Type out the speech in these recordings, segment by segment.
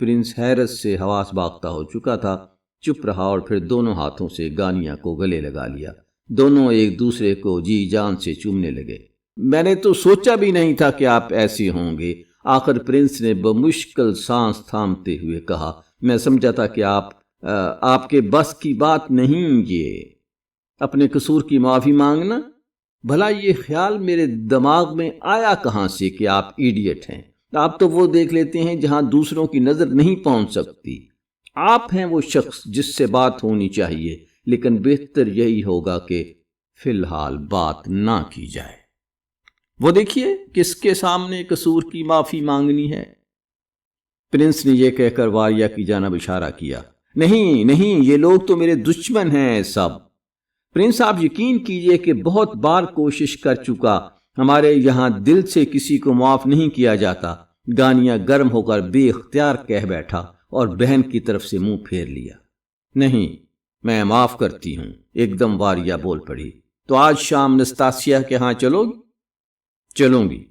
Prince حیرت سے حواس باختہ ہو چکا تھا، چپ رہا اور پھر دونوں ہاتھوں سے گانیہ کو گلے لگا لیا۔ دونوں ایک دوسرے کو جی جان سے چومنے لگے۔ میں نے تو سوچا بھی نہیں تھا کہ آپ ایسے ہوں گے، آخر پرنس نے بمشکل سانس تھامتے ہوئے کہا۔ میں سمجھا تھا کہ آپ کے بس کی بات نہیں یہ اپنے قصور کی معافی مانگنا۔ بھلا یہ خیال میرے دماغ میں آیا کہاں سے کہ آپ ایڈیٹ ہیں؟ آپ تو وہ دیکھ لیتے ہیں جہاں دوسروں کی نظر نہیں پہنچ سکتی۔ آپ ہیں وہ شخص جس سے بات ہونی چاہیے، لیکن بہتر یہی ہوگا کہ فی الحال بات نہ کی جائے۔ وہ دیکھیے کس کے سامنے قصور کی معافی مانگنی ہے۔ پرنس نے یہ کہہ کر واریہ کی جانب اشارہ کیا۔ نہیں نہیں، یہ لوگ تو میرے دشمن ہیں سب۔ پرنس آپ یقین کیجئے کہ بہت بار کوشش کر چکا، ہمارے یہاں دل سے کسی کو معاف نہیں کیا جاتا۔ گانیہ گرم ہو کر بے اختیار کہہ بیٹھا اور بہن کی طرف سے منہ پھیر لیا۔ نہیں، میں معاف کرتی ہوں، ایک دم واریہ بول پڑی۔ تو آج شام نستاسیہ کے ہاں چلو گی؟ چلوں گی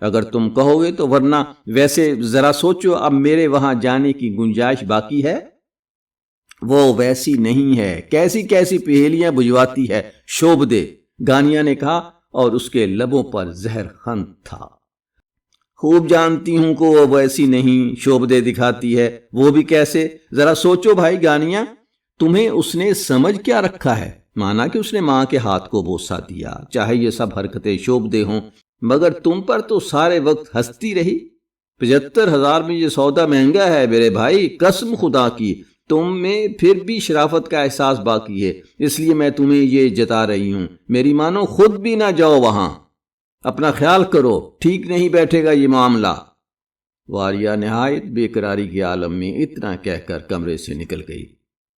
اگر تم کہو گے تو، ورنہ ویسے ذرا سوچو، اب میرے وہاں جانے کی گنجائش باقی ہے؟ وہ ویسی نہیں ہے، کیسی کیسی پہیلیاں بجھواتی ہے شوب دے، گانیہ نے کہا اور اس کے لبوں پر زہر خند تھا۔ خوب جانتی ہوں کہ وہ ویسی نہیں، شوب دے دکھاتی ہے، وہ بھی کیسے؟ ذرا سوچو بھائی گانیہ، تمہیں اس نے سمجھ کیا رکھا ہے؟ مانا کہ اس نے ماں کے ہاتھ کو بوسہ دیا، چاہے یہ سب حرکتیں شوب دے ہوں، مگر تم پر تو سارے وقت ہنستی رہی۔ 75,000 میں یہ سودا مہنگا ہے میرے بھائی، قسم خدا کی، تم میں پھر بھی شرافت کا احساس باقی ہے، اس لیے میں تمہیں یہ جتا رہی ہوں۔ میری مانو خود بھی نہ جاؤ وہاں، اپنا خیال کرو، ٹھیک نہیں بیٹھے گا یہ معاملہ۔ واریہ نہایت بے قراری کے عالم میں اتنا کہہ کر کمرے سے نکل گئی۔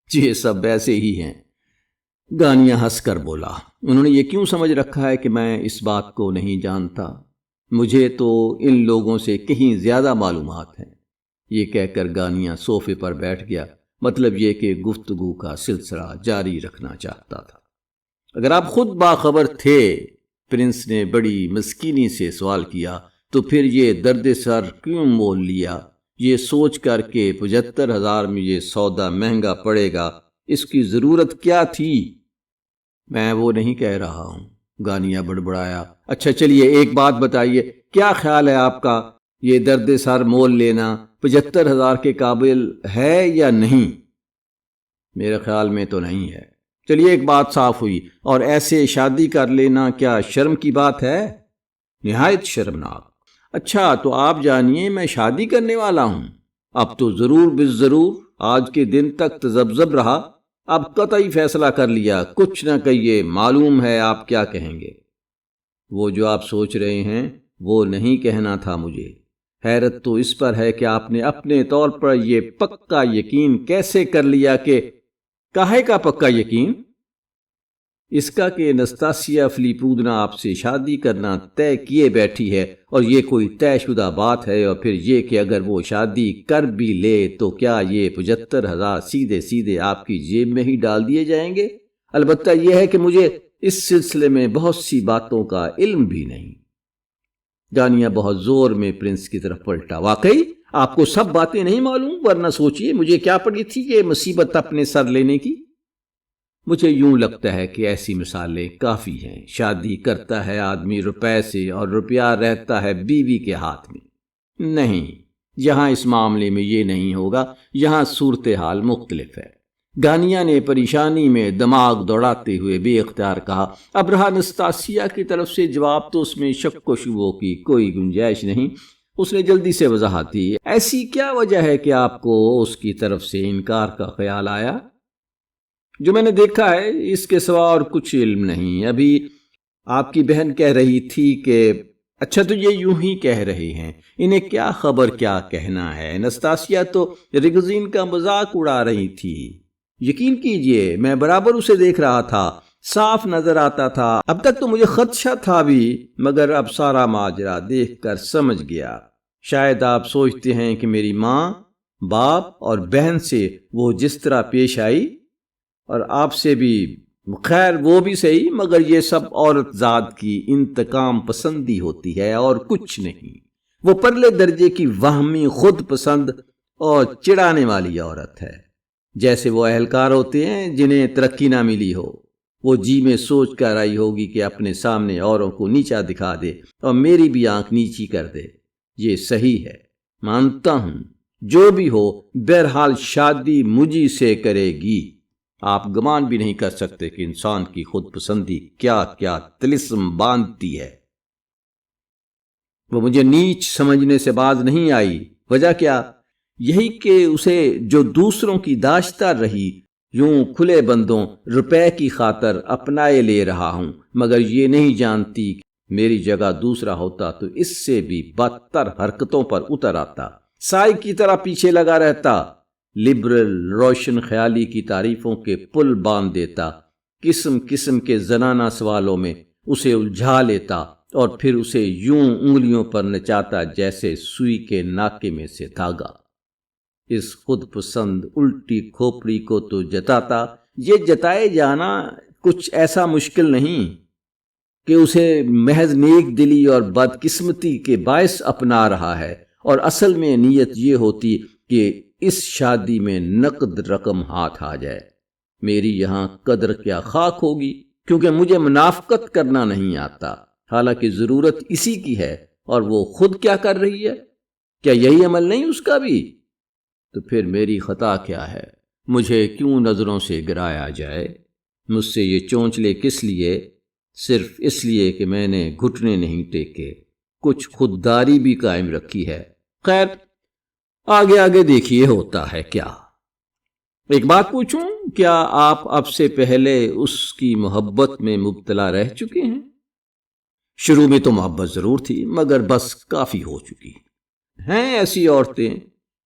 یہ سب ایسے ہی ہیں، گانیہ ہنس کر بولا۔ انہوں نے یہ کیوں سمجھ رکھا ہے کہ میں اس بات کو نہیں جانتا؟ مجھے تو ان لوگوں سے کہیں زیادہ معلومات ہیں۔ یہ کہہ کر گانیہ صوفے پر بیٹھ گیا، مطلب یہ کہ گفتگو کا سلسلہ جاری رکھنا چاہتا تھا۔ اگر آپ خود باخبر تھے، پرنس نے بڑی مسکینی سے سوال کیا، تو پھر یہ درد سر کیوں مول لیا؟ یہ سوچ کر کہ 75,000 میں یہ سودا مہنگا پڑے گا، اس کی ضرورت کیا تھی؟ میں وہ نہیں کہہ رہا ہوں، گانیہ بڑبڑایا۔ اچھا چلیے ایک بات بتائیے، کیا خیال ہے آپ کا، یہ درد سر مول لینا 75,000 کے قابل ہے یا نہیں؟ میرے خیال میں تو نہیں ہے۔ چلیے ایک بات صاف ہوئی، اور ایسے شادی کر لینا کیا شرم کی بات ہے؟ نہایت شرمناک۔ اچھا تو آپ جانیے میں شادی کرنے والا ہوں۔ اب تو ضرور بالضرور، آج کے دن تک تذبذب رہا، اب قطعی فیصلہ کر لیا، کچھ نہ کہیے، معلوم ہے آپ کیا کہیں گے۔ وہ جو آپ سوچ رہے ہیں وہ نہیں کہنا تھا مجھے۔ حیرت تو اس پر ہے کہ آپ نے اپنے طور پر یہ پکا یقین کیسے کر لیا کہ کاہے کا پکا یقین؟ اس کا کہ نستاسیہ فلیپودنا آپ سے شادی کرنا طے کیے بیٹھی ہے، اور یہ کوئی طے شدہ بات ہے، اور پھر یہ کہ اگر وہ شادی کر بھی لے تو کیا یہ 75,000 سیدھے سیدھے آپ کی جیب میں ہی ڈال دیے جائیں گے؟ البتہ یہ ہے کہ مجھے اس سلسلے میں بہت سی باتوں کا علم بھی نہیں۔ گانیہ بہت زور میں پرنس کی طرف پلٹا۔ واقعی آپ کو سب باتیں نہیں معلوم؟ ورنہ سوچئے مجھے کیا پڑی تھی یہ مصیبت اپنے سر لینے کی؟ مجھے یوں لگتا ہے کہ ایسی مثالیں کافی ہیں۔ شادی کرتا ہے آدمی روپے سے، اور روپیہ رہتا ہے بیوی کے ہاتھ میں۔ نہیں، یہاں اس معاملے میں یہ نہیں ہوگا، یہاں صورتحال مختلف ہے۔ گانیہ نے پریشانی میں دماغ دوڑاتے ہوئے بے اختیار کہا۔ اب رہا نستاسیہ کی طرف سے جواب، تو اس میں شک و شبہ کی کوئی گنجائش نہیں۔ اس نے جلدی سے وضاحت دی۔ ایسی کیا وجہ ہے کہ آپ کو اس کی طرف سے انکار کا خیال آیا؟ جو میں نے دیکھا ہے اس کے سوا اور کچھ علم نہیں۔ ابھی آپ کی بہن کہہ رہی تھی کہ اچھا تو یہ یوں ہی کہہ رہے ہیں، انہیں کیا خبر کیا کہنا ہے۔ نستاسیہ تو ریگزین کا مذاق اڑا رہی تھی، یقین کیجئے میں برابر اسے دیکھ رہا تھا، صاف نظر آتا تھا۔ اب تک تو مجھے خدشہ تھا بھی، مگر اب سارا ماجرا دیکھ کر سمجھ گیا۔ شاید آپ سوچتے ہیں کہ میری ماں، باپ اور بہن سے وہ جس طرح پیش آئی، اور آپ سے بھی، خیر وہ بھی صحیح، مگر یہ سب عورت ذات کی انتقام پسندی ہوتی ہے اور کچھ نہیں۔ وہ پرلے درجے کی وہمی خود پسند اور چڑھانے والی عورت ہے، جیسے وہ اہلکار ہوتے ہیں جنہیں ترقی نہ ملی ہو۔ وہ جی میں سوچ کر آئی ہوگی کہ اپنے سامنے اوروں کو نیچا دکھا دے اور میری بھی آنکھ نیچی کر دے۔ یہ صحیح ہے، مانتا ہوں، جو بھی ہو بہرحال شادی مجھی سے کرے گی۔ آپ گمان بھی نہیں کر سکتے کہ انسان کی خود پسندی کیا کیا طلسم باندھتی ہے۔ وہ مجھے نیچ سمجھنے سے باز نہیں آئی۔ وجہ کیا؟ یہی کہ اسے جو دوسروں کی داشتہ رہی یوں کھلے بندوں روپے کی خاطر اپنائے لے رہا ہوں، مگر یہ نہیں جانتی کہ میری جگہ دوسرا ہوتا تو اس سے بھی بدتر حرکتوں پر اتر آتا، سائی کی طرح پیچھے لگا رہتا، لبرل روشن خیالی کی تعریفوں کے پل باندھ دیتا، قسم قسم کے زنانہ سوالوں میں اسے الجھا لیتا اور پھر اسے یوں انگلیوں پر نچاتا جیسے سوئی کے ناکے میں سے دھاگا۔ اس خود پسند الٹی کھوپڑی کو تو جتاتا، یہ جتائے جانا کچھ ایسا مشکل نہیں کہ اسے محض نیک دلی اور بدقسمتی کے باعث اپنا رہا ہے، اور اصل میں نیت یہ ہوتی کہ اس شادی میں نقد رقم ہاتھ آ جائے۔ میری یہاں قدر کیا خاک ہوگی، کیونکہ مجھے منافقت کرنا نہیں آتا، حالانکہ ضرورت اسی کی ہے، اور وہ خود کیا کر رہی ہے؟ کیا یہی عمل نہیں اس کا بھی؟ تو پھر میری خطا کیا ہے؟ مجھے کیوں نظروں سے گرایا جائے؟ مجھ سے یہ چونچلے کس لیے؟ صرف اس لیے کہ میں نے گھٹنے نہیں ٹیکے، کچھ خودداری بھی قائم رکھی ہے۔ خیر، آگے آگے دیکھیے ہوتا ہے کیا۔ ایک بات پوچھوں، کیا آپ اب سے پہلے اس کی محبت میں مبتلا رہ چکے ہیں؟ شروع میں تو محبت ضرور تھی، مگر بس کافی ہو چکی ہیں ایسی عورتیں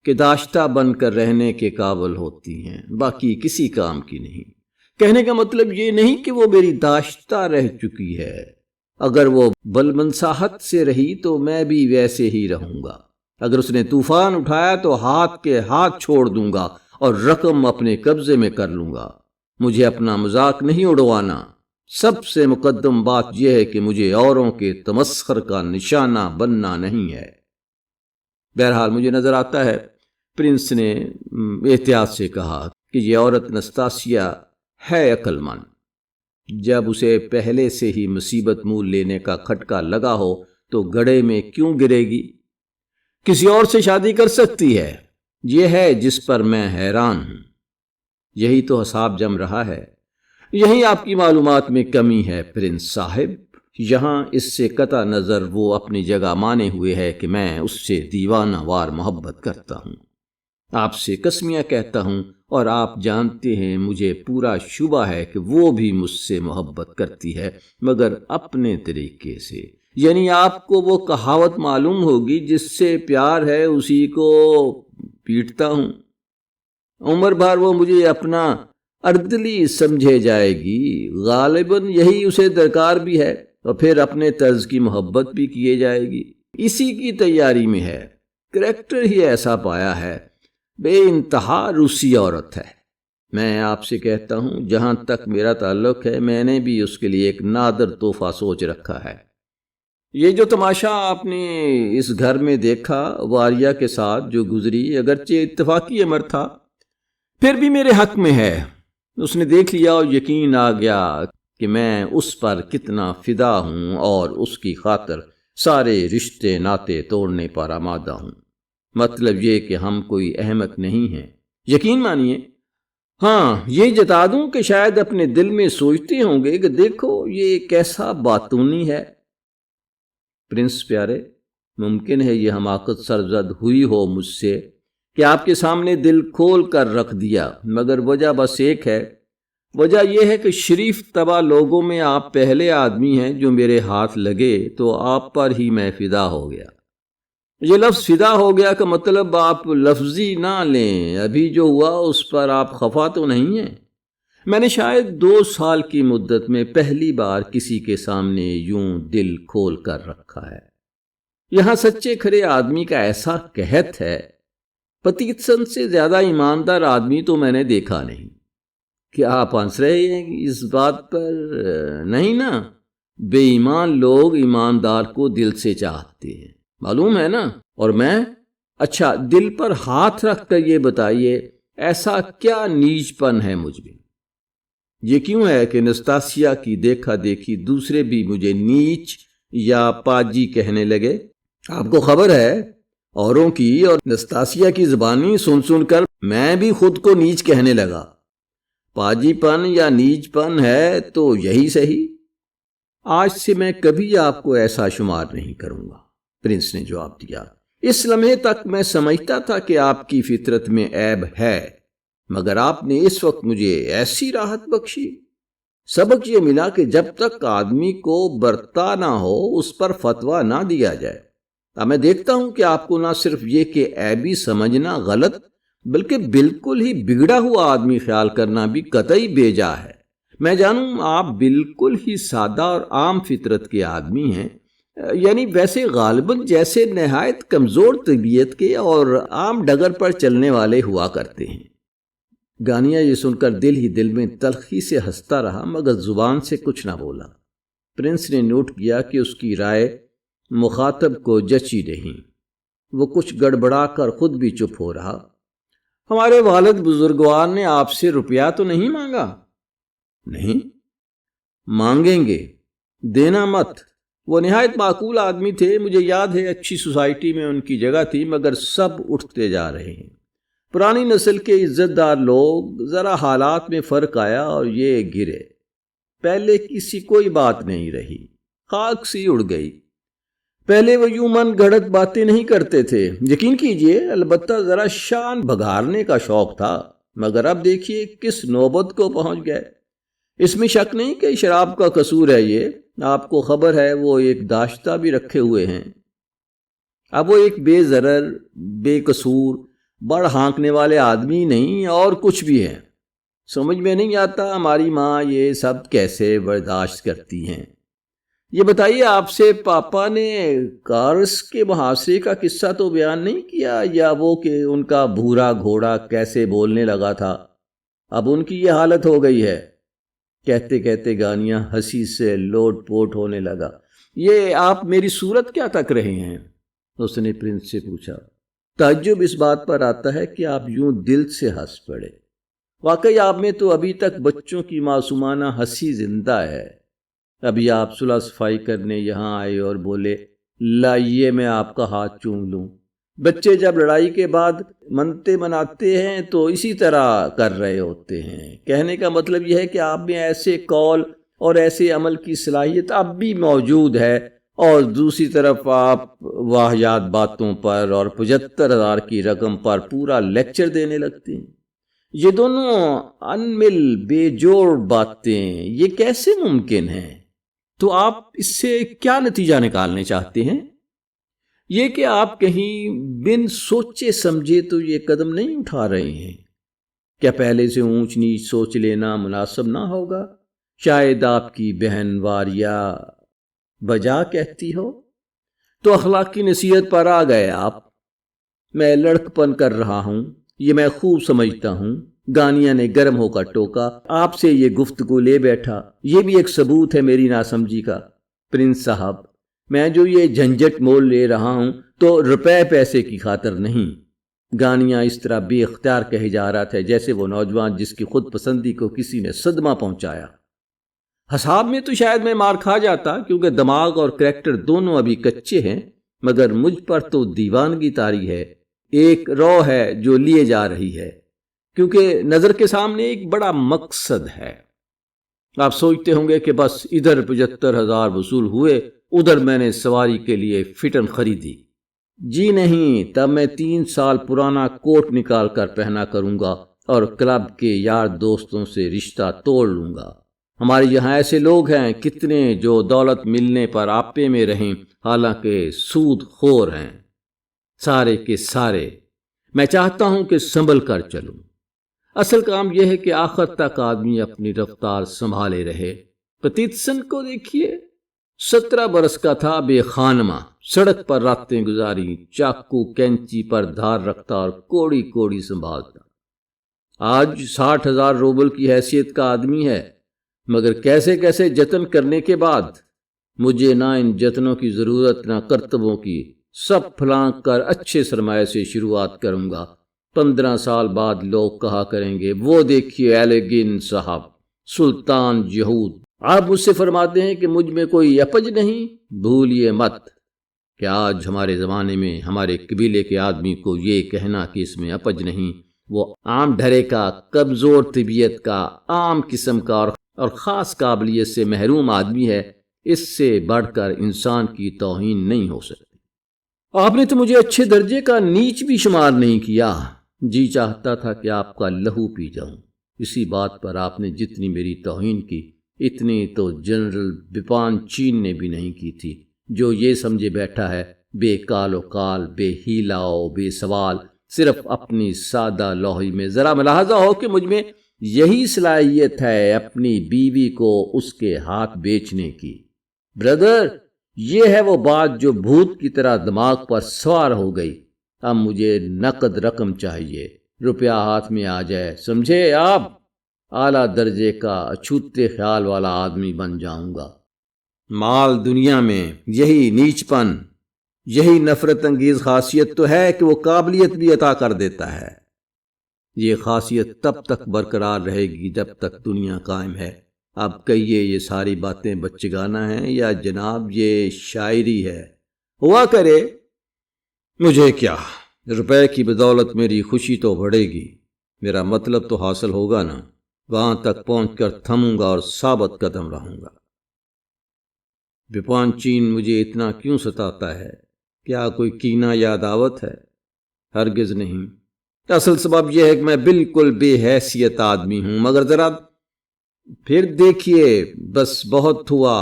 کہ داشتہ بن کر رہنے کے قابل ہوتی ہیں، باقی کسی کام کی نہیں۔ کہنے کا مطلب یہ نہیں کہ وہ میری داشتہ رہ چکی ہے، اگر وہ بلمنساحت سے رہی تو میں بھی ویسے ہی رہوں گا۔ اگر اس نے طوفان اٹھایا تو ہاتھ کے ہاتھ چھوڑ دوں گا اور رقم اپنے قبضے میں کر لوں گا۔ مجھے اپنا مذاق نہیں اڑوانا۔ سب سے مقدم بات یہ ہے کہ مجھے اوروں کے تمسخر کا نشانہ بننا نہیں ہے۔ بہرحال مجھے نظر آتا ہے، پرنس نے احتیاط سے کہا، کہ یہ عورت نستاسیا ہے عقل مند۔ جب اسے پہلے سے ہی مصیبت مول لینے کا کھٹکا لگا ہو تو گڑھے میں کیوں گرے گی؟ کسی اور سے شادی کر سکتی ہے، یہ ہے جس پر میں حیران ہوں۔ یہی تو حساب جم رہا ہے، یہی آپ کی معلومات میں کمی ہے پرنس صاحب۔ یہاں اس سے قطع نظر وہ اپنی جگہ مانے ہوئے ہے کہ میں اس سے دیوانہ وار محبت کرتا ہوں۔ آپ سے قسمیاں کہتا ہوں، اور آپ جانتے ہیں مجھے پورا شبہ ہے کہ وہ بھی مجھ سے محبت کرتی ہے، مگر اپنے طریقے سے۔ یعنی آپ کو وہ کہاوت معلوم ہوگی، جس سے پیار ہے اسی کو پیٹتا ہوں۔ عمر بھر وہ مجھے اپنا اردلی سمجھے جائے گی، غالباً یہی اسے درکار بھی ہے، اور پھر اپنے طرز کی محبت بھی کیے جائے گی۔ اسی کی تیاری میں ہے، کریکٹر ہی ایسا پایا ہے، بے انتہا روسی عورت ہے۔ میں آپ سے کہتا ہوں، جہاں تک میرا تعلق ہے، میں نے بھی اس کے لیے ایک نادر تحفہ سوچ رکھا ہے۔ یہ جو تماشا آپ نے اس گھر میں دیکھا واریہ کے ساتھ جو گزری، اگرچہ اتفاقی امر تھا، پھر بھی میرے حق میں ہے۔ اس نے دیکھ لیا اور یقین آ گیا کہ میں اس پر کتنا فدا ہوں، اور اس کی خاطر سارے رشتے ناتے توڑنے پر آمادہ ہوں۔ مطلب یہ کہ ہم کوئی احمق نہیں ہیں، یقین مانیے۔ ہاں، یہ جتا دوں کہ شاید اپنے دل میں سوچتے ہوں گے کہ دیکھو یہ کیسا باتونی ہے۔ پرنس پیارے، ممکن ہے یہ حماقت سرزد ہوئی ہو مجھ سے کہ آپ کے سامنے دل کھول کر رکھ دیا، مگر وجہ بس ایک ہے۔ وجہ یہ ہے کہ شریف طبع لوگوں میں آپ پہلے آدمی ہیں جو میرے ہاتھ لگے تو آپ پر ہی میں فدا ہو گیا۔ یہ لفظ فدا ہو گیا کا مطلب آپ لفظی نہ لیں، ابھی جو ہوا اس پر آپ خفا تو نہیں ہیں۔ میں نے شاید 2 سال کی مدت میں پہلی بار کسی کے سامنے یوں دل کھول کر رکھا ہے۔ یہاں سچے کھرے آدمی کا ایسا قحط ہے، پتیتسن سے زیادہ ایماندار آدمی تو میں نے دیکھا نہیں۔ کیا آپ ہنس رہے ہیں اس بات پر؟ نہیں نا، بے ایمان لوگ ایماندار کو دل سے چاہتے ہیں، معلوم ہے نا، اور میں اچھا، دل پر ہاتھ رکھ کر یہ بتائیے ایسا کیا نیچ پن ہے مجھ میں؟ یہ کیوں ہے کہ نستاسیا کی دیکھا دیکھی دوسرے بھی مجھے نیچ یا پاجی کہنے لگے؟ آپ کو خبر ہے اوروں کی اور نستاسیا کی زبانی سن سن کر میں بھی خود کو نیچ کہنے لگا۔ پاجی پن یا نیچ پن ہے تو یہی صحیح۔ آج سے میں کبھی آپ کو ایسا شمار نہیں کروں گا، پرنس نے جواب دیا۔ اس لمحے تک میں سمجھتا تھا کہ آپ کی فطرت میں عیب ہے، مگر آپ نے اس وقت مجھے ایسی راحت بخشی۔ سبق یہ ملا کہ جب تک آدمی کو برتا نہ ہو اس پر فتویٰ نہ دیا جائے۔ اب میں دیکھتا ہوں کہ آپ کو نہ صرف یہ کہ عیبی سمجھنا غلط، بلکہ بالکل ہی بگڑا ہوا آدمی خیال کرنا بھی قطعی بیجا ہے۔ میں جانوں آپ بالکل ہی سادہ اور عام فطرت کے آدمی ہیں، یعنی ویسے غالباً جیسے نہایت کمزور طبیعت کے اور عام ڈگر پر چلنے والے ہوا کرتے ہیں۔ گانیہ یہ سن کر دل ہی دل میں تلخی سے ہنستا رہا، مگر زبان سے کچھ نہ بولا۔ پرنس نے نوٹ کیا کہ اس کی رائے مخاطب کو جچی نہیں۔ وہ کچھ گڑبڑا کر خود بھی چپ ہو رہا۔ ہمارے والد بزرگوار نے آپ سے روپیہ تو نہیں مانگا؟ نہیں مانگیں گے، دینا مت۔ وہ نہایت معقول آدمی تھے، مجھے یاد ہے اچھی سوسائٹی میں ان کی جگہ تھی، مگر سب اٹھتے جا رہے ہیں۔ پرانی نسل کے عزت دار لوگ، ذرا حالات میں فرق آیا اور یہ گرے۔ پہلے کسی کوئی بات نہیں رہی، خاک سی اڑ گئی۔ پہلے وہ یوں من گھڑت باتیں نہیں کرتے تھے، یقین کیجئے، البتہ ذرا شان بگارنے کا شوق تھا، مگر اب دیکھیے کس نوبت کو پہنچ گئے۔ اس میں شک نہیں کہ شراب کا قصور ہے یہ، آپ کو خبر ہے وہ ایک داشتہ بھی رکھے ہوئے ہیں۔ اب وہ ایک بے ضرر، بے قصور، بڑ ہانکنے والے آدمی نہیں اور کچھ بھی ہے۔ سمجھ میں نہیں آتا ہماری ماں یہ سب کیسے برداشت کرتی ہیں۔ یہ بتائیے آپ سے پاپا نے کارس کے محاصرے کا قصہ تو بیان نہیں کیا، یا وہ کہ ان کا بھورا گھوڑا کیسے بولنے لگا تھا؟ اب ان کی یہ حالت ہو گئی ہے۔ کہتے کہتے گانیہ ہنسی سے لوٹ پوٹ ہونے لگا۔ یہ آپ میری صورت کیا تک رہے ہیں؟ اس نے پرنس سے پوچھا۔ تعجب اس بات پر آتا ہے کہ آپ یوں دل سے ہنس پڑے۔ واقعی آپ میں تو ابھی تک بچوں کی معصومانہ ہنسی زندہ ہے۔ ابھی آپ صلح صفائی کرنے یہاں آئے اور بولے، لائیے میں آپ کا ہاتھ چوم لوں۔ بچے جب لڑائی کے بعد منتے مناتے ہیں تو اسی طرح کر رہے ہوتے ہیں۔ کہنے کا مطلب یہ ہے کہ آپ میں ایسے قول اور ایسے عمل کی صلاحیت اب بھی موجود ہے، اور دوسری طرف آپ واہیات باتوں پر اور 75,000 کی رقم پر پورا لیکچر دینے لگتے ہیں۔ یہ دونوں انمل بے جوڑ باتیں یہ کیسے ممکن ہیں؟ تو آپ اس سے کیا نتیجہ نکالنے چاہتے ہیں؟ یہ کہ آپ کہیں بن سوچے سمجھے تو یہ قدم نہیں اٹھا رہے ہیں۔ کیا پہلے سے اونچ نیچ سوچ لینا مناسب نہ ہوگا؟ شاید آپ کی بہن واریا بجا کہتی ہو۔ تو اخلاق کی نصیحت پر آ گئے آپ۔ میں لڑک پن کر رہا ہوں، یہ میں خوب سمجھتا ہوں۔ گانیہ نے گرم ہو کر ٹوکا۔ آپ سے یہ گفتگو لے بیٹھا، یہ بھی ایک ثبوت ہے میری ناسمجھی کا۔ پرنس صاحب، میں جو یہ جھنجٹ مول لے رہا ہوں تو روپے پیسے کی خاطر نہیں۔ گانیہ اس طرح بے اختیار کہے جا رہا تھا جیسے وہ نوجوان جس کی خود پسندی کو کسی نے صدمہ پہنچایا۔ حساب میں تو شاید میں مار کھا جاتا، کیونکہ دماغ اور کریکٹر دونوں ابھی کچے ہیں، مگر مجھ پر تو دیوانگی طاری ہے، ایک رو ہے جو لیے جا رہی ہے، کیونکہ نظر کے سامنے ایک بڑا مقصد ہے۔ آپ سوچتے ہوں گے کہ بس ادھر 75,000 وصول ہوئے، ادھر میں نے سواری کے لیے فٹن خریدی۔ جی نہیں، تب میں 3 سال پرانا کوٹ نکال کر پہنا کروں گا اور کلب کے یار دوستوں سے رشتہ توڑ لوں گا۔ ہمارے یہاں ایسے لوگ ہیں کتنے جو دولت ملنے پر آپے میں رہیں، حالانکہ سود خور ہیں، سارے کے سارے۔ میں چاہتا ہوں کہ سنبھل کر چلوں۔ اصل کام یہ ہے کہ آخر تک آدمی اپنی رفتار سنبھالے رہے۔ پتیتسن کو دیکھیے، 17 برس کا تھا، بے خانمہ، سڑک پر راتیں گزاری، چاقو کینچی پر دھار رکھتا اور کوڑی کوڑی سنبھالتا۔ آج 60,000 روبل کی حیثیت کا آدمی ہے، مگر کیسے کیسے جتن کرنے کے بعد مجھے نہ ان جتنوں کی ضرورت نہ کرتبوں کی، سب پھلانک کر اچھے سرمایہ سے شروعات کروں گا۔ 15 سال بعد لوگ کہا کریں گے وہ دیکھیے ایلیگن صاحب، سلطان یہود۔ آپ مجھ سے فرماتے ہیں کہ مجھ میں کوئی اپج نہیں، بھولیے مت کہ آج ہمارے زمانے میں ہمارے قبیلے کے آدمی کو یہ کہنا کہ اس میں اپج نہیں، وہ عام ڈھرے کا، کمزور طبیعت کا، عام قسم کا اور خاص قابلیت سے محروم آدمی ہے، اس سے بڑھ کر انسان کی توہین نہیں ہو سکتی۔ آپ نے تو مجھے اچھے درجے کا نیچ بھی شمار نہیں کیا، جی چاہتا تھا کہ آپ کا لہو پی جاؤں۔ اسی بات پر آپ نے جتنی میری توہین کی، اتنی تو جنرل بپان چین نے بھی نہیں کی تھی، جو یہ سمجھے بیٹھا ہے بے کال و کال، بے ہیلا و بے سوال، صرف اپنی سادہ لوہی میں۔ ذرا ملاحظہ ہو کہ مجھ میں یہی صلاحیت ہے اپنی بیوی کو اس کے ہاتھ بیچنے کی۔ برادر، یہ ہے وہ بات جو بھوت کی طرح دماغ پر سوار ہو گئی۔ اب مجھے نقد رقم چاہیے، روپیہ ہاتھ میں آ جائے، سمجھے آپ؟ اعلیٰ درجے کا اچھوتے خیال والا آدمی بن جاؤں گا۔ مال دنیا میں یہی نیچ پن، یہی نفرت انگیز خاصیت تو ہے کہ وہ قابلیت بھی عطا کر دیتا ہے۔ یہ خاصیت تب تک برقرار رہے گی جب تک دنیا قائم ہے۔ اب کہیے یہ ساری باتیں بچگانہ ہیں یا جناب یہ شاعری ہے؟ ہوا کرے، مجھے کیا، روپے کی بدولت میری خوشی تو بڑھے گی، میرا مطلب تو حاصل ہوگا نا۔ وہاں تک پہنچ کر تھموں گا اور ثابت قدم رہوں گا۔ بپان چین مجھے اتنا کیوں ستاتا ہے؟ کیا کوئی کینہ یا عداوت ہے؟ ہرگز نہیں۔ اصل سبب یہ ہے کہ میں بالکل بے حیثیت آدمی ہوں، مگر ذرا پھر دیکھیے، بس بہت ہوا،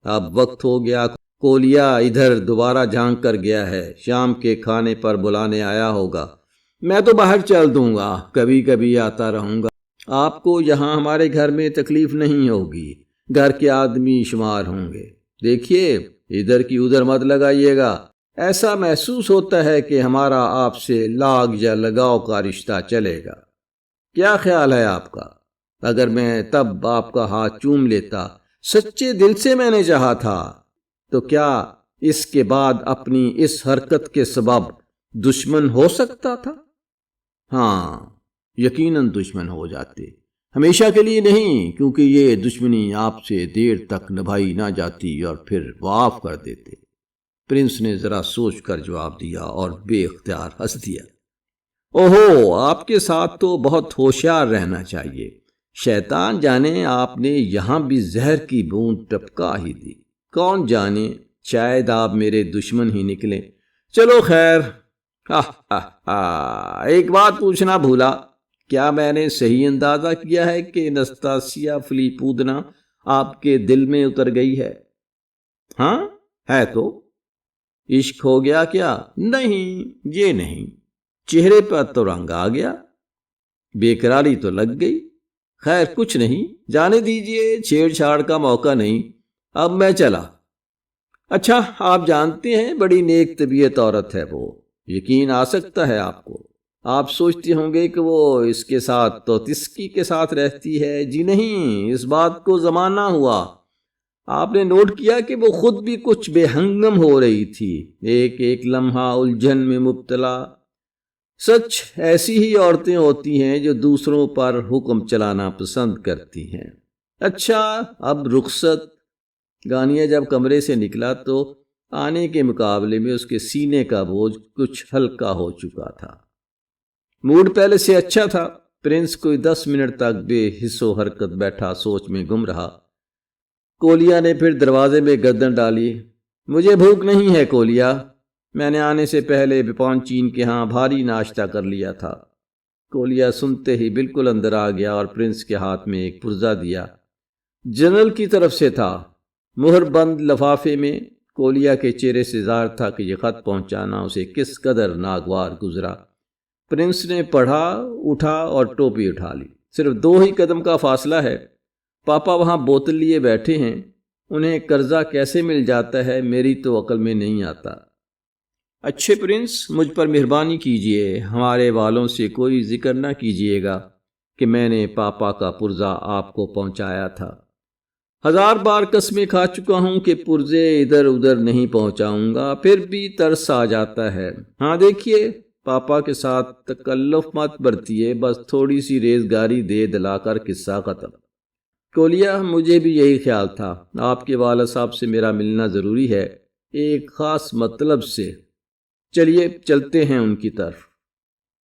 اب وقت ہو گیا۔ کولیا ادھر دوبارہ جھانک کر گیا ہے، شام کے کھانے پر بلانے آیا ہوگا۔ میں تو باہر چل دوں گا، کبھی کبھی آتا رہوں گا۔ آپ کو یہاں ہمارے گھر میں تکلیف نہیں ہوگی، گھر کے آدمی شمار ہوں گے۔ دیکھیے ادھر کی ادھر مت لگائیے گا، ایسا محسوس ہوتا ہے کہ ہمارا آپ سے لاگ یا لگاؤ کا رشتہ چلے گا۔ کیا خیال ہے آپ کا؟ اگر میں تب آپ کا ہاتھ چوم لیتا، سچے دل سے میں نے چاہا تھا، تو کیا اس کے بعد اپنی اس حرکت کے سبب دشمن ہو سکتا تھا؟ ہاں، یقیناً دشمن ہو جاتے، ہمیشہ کے لیے نہیں، کیونکہ یہ دشمنی آپ سے دیر تک نبھائی نہ جاتی اور پھر معاف کر دیتے۔ پرنس نے ذرا سوچ کر جواب دیا اور بے اختیار ہنس دیا۔ اوہو، آپ کے ساتھ تو بہت ہوشیار رہنا چاہیے، شیطان جانے آپ نے یہاں بھی زہر کی بوند ٹپکا ہی دی۔ کون جانے، شاید آپ میرے دشمن ہی نکلیں۔ چلو خیر۔ ایک بات پوچھنا بھولا، کیا میں نے صحیح اندازہ کیا ہے کہ نستاسیا فلیپودنا آپ کے دل میں اتر گئی ہے؟ ہاں ہے تو۔ عشق ہو گیا کیا؟ نہیں، یہ نہیں، چہرے پر تو رنگ آ گیا، بے قراری تو لگ گئی۔ خیر کچھ نہیں، جانے دیجئے، چھیڑ چھاڑ کا موقع نہیں، اب میں چلا۔ اچھا، آپ جانتے ہیں بڑی نیک طبیعت عورت ہے وہ، یقین آ سکتا ہے آپ کو۔ آپ سوچتے ہوں گے کہ وہ اس کے ساتھ تو تسکی کے ساتھ رہتی ہے۔ جی نہیں، اس بات کو زمانہ ہوا۔ آپ نے نوٹ کیا کہ وہ خود بھی کچھ بے ہنگم ہو رہی تھی، ایک ایک لمحہ الجھن میں مبتلا۔ سچ، ایسی ہی عورتیں ہوتی ہیں جو دوسروں پر حکم چلانا پسند کرتی ہیں۔ اچھا، اب رخصت۔ گانیہ جب کمرے سے نکلا تو آنے کے مقابلے میں اس کے سینے کا بوجھ کچھ ہلکا ہو چکا تھا۔ موڈ پہلے سے اچھا تھا۔ پرنس کوئی 10 منٹ تک بے حس و حرکت بیٹھا سوچ میں گم رہا۔ کولیا نے پھر دروازے میں گردن ڈالی۔ مجھے بھوک نہیں ہے کولیا، میں نے آنے سے پہلے بپان چین کے ہاں بھاری ناشتہ کر لیا تھا۔ کولیا سنتے ہی بالکل اندر آ گیا اور پرنس کے ہاتھ میں ایک پرزہ دیا۔ جنرل کی طرف سے تھا، مہر بند لفافے میں۔ کولیا کے چہرے سے ظاہر تھا کہ یہ خط پہنچانا اسے کس قدر ناگوار گزرا۔ پرنس نے پڑھا، اٹھا اور ٹوپی اٹھا لی۔ صرف 2 ہی قدم کا فاصلہ ہے، پاپا وہاں بوتل لیے بیٹھے ہیں، انہیں قرضہ کیسے مل جاتا ہے میری تو عقل میں نہیں آتا۔ اچھے پرنس، مجھ پر مہربانی کیجئے، ہمارے والوں سے کوئی ذکر نہ کیجئے گا کہ میں نے پاپا کا پرزہ آپ کو پہنچایا تھا۔ 1000 بار قسمیں کھا چکا ہوں کہ پرزے ادھر ادھر نہیں پہنچاؤں گا، پھر بھی ترس آ جاتا ہے۔ ہاں دیکھیے، پاپا کے ساتھ تکلف مت برتیے، بس تھوڑی سی ریزگاری دے دلا کر قصہ ختم۔ کولیا، مجھے بھی یہی خیال تھا۔ آپ کے والد صاحب سے میرا ملنا ضروری ہے، ایک خاص مطلب سے۔ چلیے چلتے ہیں ان کی طرف۔